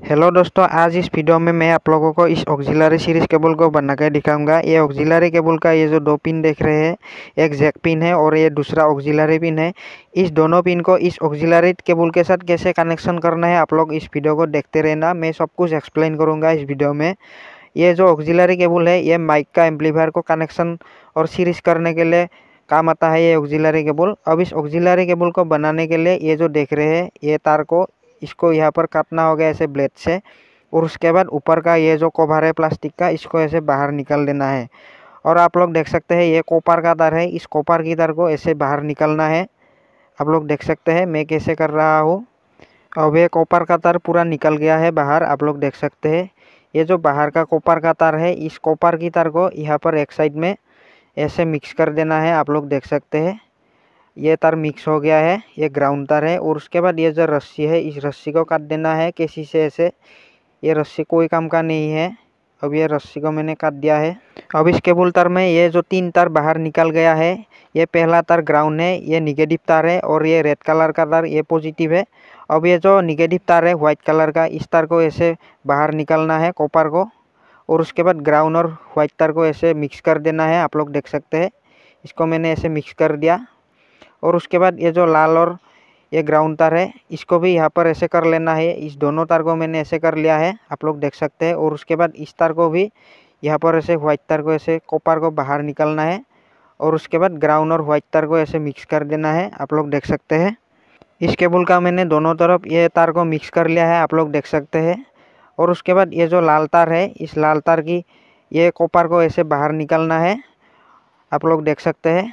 Hello दोस्तों, आज इस वीडियो में मैं आप लोगों को इस ऑक्सिलरी सीरीज केबल को बना के दिखाऊंगा। ये ऑक्सिलरी केबल का ये जो दो पिन देख रहे हैं, एक जैक पिन है और ये दूसरा ऑक्सिलरी पिन है। इस दोनों पिन को इस ऑक्सिलरी केबल के साथ कैसे कनेक्शन करना है, आप लोग इस वीडियो को देखते रहना। मैं सब कुछ एक्सप्लेन करूँगा इस वीडियो में। ये जो ऑक्सिलरी केबल है, ये माइक का एम्पलीफायर को कनेक्शन और सीरीज करने के लिए काम आता है ये ऑक्सिलरी केबल। अब इस ऑक्सिलरी केबल को बनाने के लिए ये जो देख रहे हैं, ये तार को इसको यहाँ पर काटना होगा ऐसे ब्लेड से, और उसके बाद ऊपर का ये जो कवर है प्लास्टिक का, इसको ऐसे बाहर निकाल देना है। और आप लोग देख सकते हैं ये कॉपर का तार है, इस कॉपर की तार को ऐसे बाहर निकालना है। आप लोग देख सकते हैं मैं कैसे कर रहा हूँ। अब ये कॉपर का तार पूरा निकल गया है बाहर, आप लोग देख सकते हैं। ये जो बाहर का कॉपर का तार है, इस कॉपर की तार को यहाँ पर एक साइड में ऐसे मिक्स कर देना है। आप लोग देख सकते हैं ये तार मिक्स हो गया है, ये ग्राउंड तार है। और उसके बाद ये जो रस्सी है, इस रस्सी को काट देना है कैंची से ऐसे। ये रस्सी कोई काम का नहीं है। अब ये रस्सी को मैंने काट दिया है। अब इस केबल तार में ये जो 3 तार बाहर निकल गया है, ये पहला तार ग्राउंड है, ये निगेटिव तार है, और ये रेड कलर का तार ये पॉजिटिव है। अब ये जो निगेटिव तार है व्हाइट कलर का, इस तार को ऐसे बाहर निकालना है कॉपर को, और उसके बाद ग्राउंड और व्हाइट तार को ऐसे मिक्स कर देना है। आप लोग देख सकते हैं इसको मैंने ऐसे मिक्स कर दिया। और उसके बाद ये जो लाल और ये ग्राउंड तार है, इसको भी यहाँ पर ऐसे कर लेना है। इस दोनों तार को मैंने ऐसे कर लिया है, आप लोग देख सकते हैं। और उसके बाद इस तार को भी यहाँ पर ऐसे व्हाइट तार को ऐसे कॉपर को बाहर निकालना है, और उसके बाद ग्राउंड और व्हाइट तार को ऐसे मिक्स कर देना है। आप लोग देख सकते हैं इस केबल का मैंने दोनों तरफ ये तार को मिक्स कर लिया है, आप लोग देख सकते हैं। और उसके बाद ये जो लाल तार है, इस लाल तार की ये कॉपर को ऐसे बाहर निकालना है। आप लोग देख सकते हैं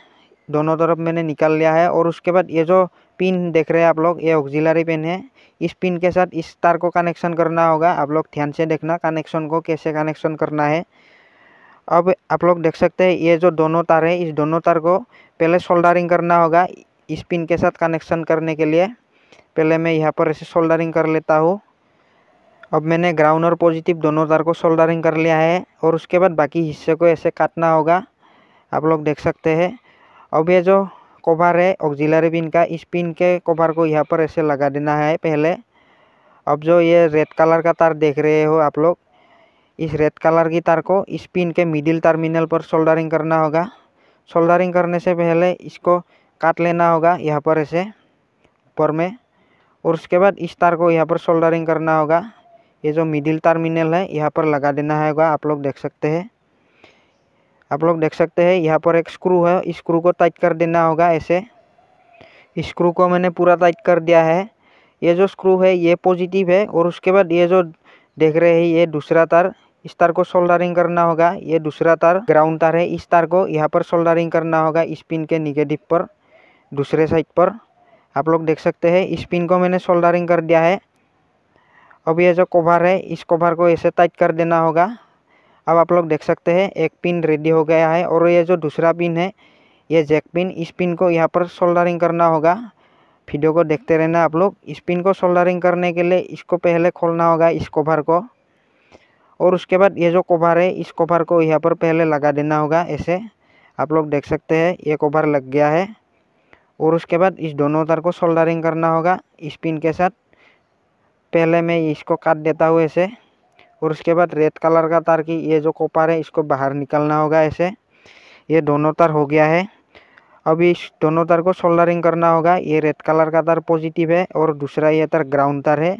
दोनों तरफ मैंने निकाल लिया है। और उसके बाद ये जो पिन देख रहे हैं आप लोग, ये ऑक्सिलरी पिन है। इस पिन के साथ इस तार को कनेक्शन करना होगा। आप लोग ध्यान से देखना कनेक्शन को कैसे कनेक्शन करना है। अब आप लोग देख सकते हैं ये जो दोनों तार है, इस दोनों तार को पहले सोल्डरिंग करना होगा। इस पिन के साथ कनेक्शन करने के लिए पहले मैं यहाँ पर ऐसे सोल्डरिंग कर लेता हूँ। अब मैंने ग्राउंड और पॉजिटिव दोनों तार को सोल्डरिंग कर लिया है, और उसके बाद बाकी हिस्से को ऐसे काटना होगा। आप लोग देख सकते हैं। अब ये जो कवर है ऑक्सिलरी पिन का, इस पिन के कवर को यहाँ पर ऐसे लगा देना है पहले। अब जो ये रेड कलर का तार देख रहे हो आप लोग, इस रेड कलर की तार को इस पिन के मिडिल टर्मिनल पर सोल्डरिंग करना होगा। सोल्डरिंग करने से पहले इसको काट लेना होगा यहाँ पर ऐसे ऊपर में, और उसके बाद इस तार को यहाँ पर सोल्डरिंग करना होगा। ये जो मिडिल टर्मिनल है यहाँ पर लगा देना होगा। आप लोग देख सकते हैं। आप लोग देख सकते हैं यहाँ पर एक स्क्रू है, इस स्क्रू को टाइट कर देना होगा ऐसे। इस स्क्रू को मैंने पूरा टाइट कर दिया है। ये जो स्क्रू है ये पॉजिटिव है, और उसके बाद ये जो देख रहे हैं ये दूसरा तार, इस तार को सोल्डरिंग करना होगा। ये दूसरा तार ग्राउंड तार है, इस तार को यहाँ पर सोल्डरिंग करना होगा इस पिन के निगेटिव पर, दूसरे साइड पर। आप लोग देख सकते हैं इस पिन को मैंने सोल्डरिंग कर दिया है। अब ये जो कवर है, इस कवर को ऐसे टाइट कर देना होगा। अब आप लोग देख सकते हैं एक पिन रेडी हो गया है। और ये जो दूसरा पिन है, ये जैक पिन, इस पिन को यहाँ पर सोल्डरिंग करना होगा। वीडियो को देखते रहना आप लोग। इस पिन को सोल्डरिंग करने के लिए इसको पहले खोलना होगा इस कवर को, और उसके बाद ये जो कवर है, इस कवर को यहाँ पर पहले लगा देना होगा ऐसे। आप लोग देख सकते हैं ये कवर लग गया है। और उसके बाद इस दोनों तार को सोल्डरिंग करना होगा इस पिन के साथ। पहले मैं इसको काट देता हूँ ऐसे, और उसके बाद रेड कलर का तार की ये जो कॉपर है इसको बाहर निकालना होगा ऐसे। ये दोनों तार हो गया है। अब इस दोनों तार को सोल्डरिंग करना होगा। ये रेड कलर का तार पॉजिटिव है, और दूसरा ये तार ग्राउंड तार है।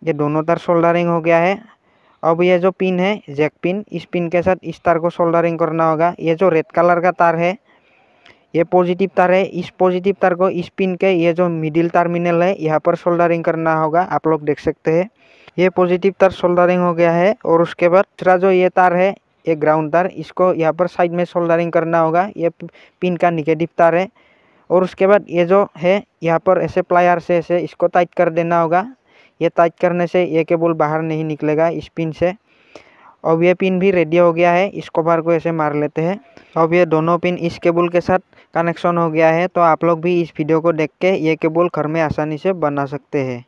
ये दोनों तार सोल्डरिंग हो गया है। अब ये जो पिन है जैक पिन, इस पिन के साथ इस तार को सोल्डरिंग करना होगा। ये जो रेड कलर का तार है ये पॉजिटिव तार है, इस पॉजिटिव तार को इस पिन के ये जो मिडिल टर्मिनल है यहाँ पर सोल्डरिंग करना होगा। आप लोग देख सकते हैं ये पॉजिटिव तार सोल्डरिंग हो गया है। और उसके बाद दूसरा जो ये तार है, ये ग्राउंड तार, इसको यहाँ पर साइड में सोल्डरिंग करना होगा। ये पिन का निगेटिव तार है। और उसके बाद ये जो है यहाँ पर ऐसे प्लायर से ऐसे इसको टाइट कर देना होगा। ये टाइट करने से ये केबल बाहर नहीं निकलेगा इस पिन से। अब ये पिन भी रेडी हो गया है, इस कवर को ऐसे मार लेते हैं। अब ये दोनों पिन इस केबल के साथ कनेक्शन हो गया है। तो आप लोग भी इस वीडियो को देख के ये केबल घर में आसानी से बना सकते हैं।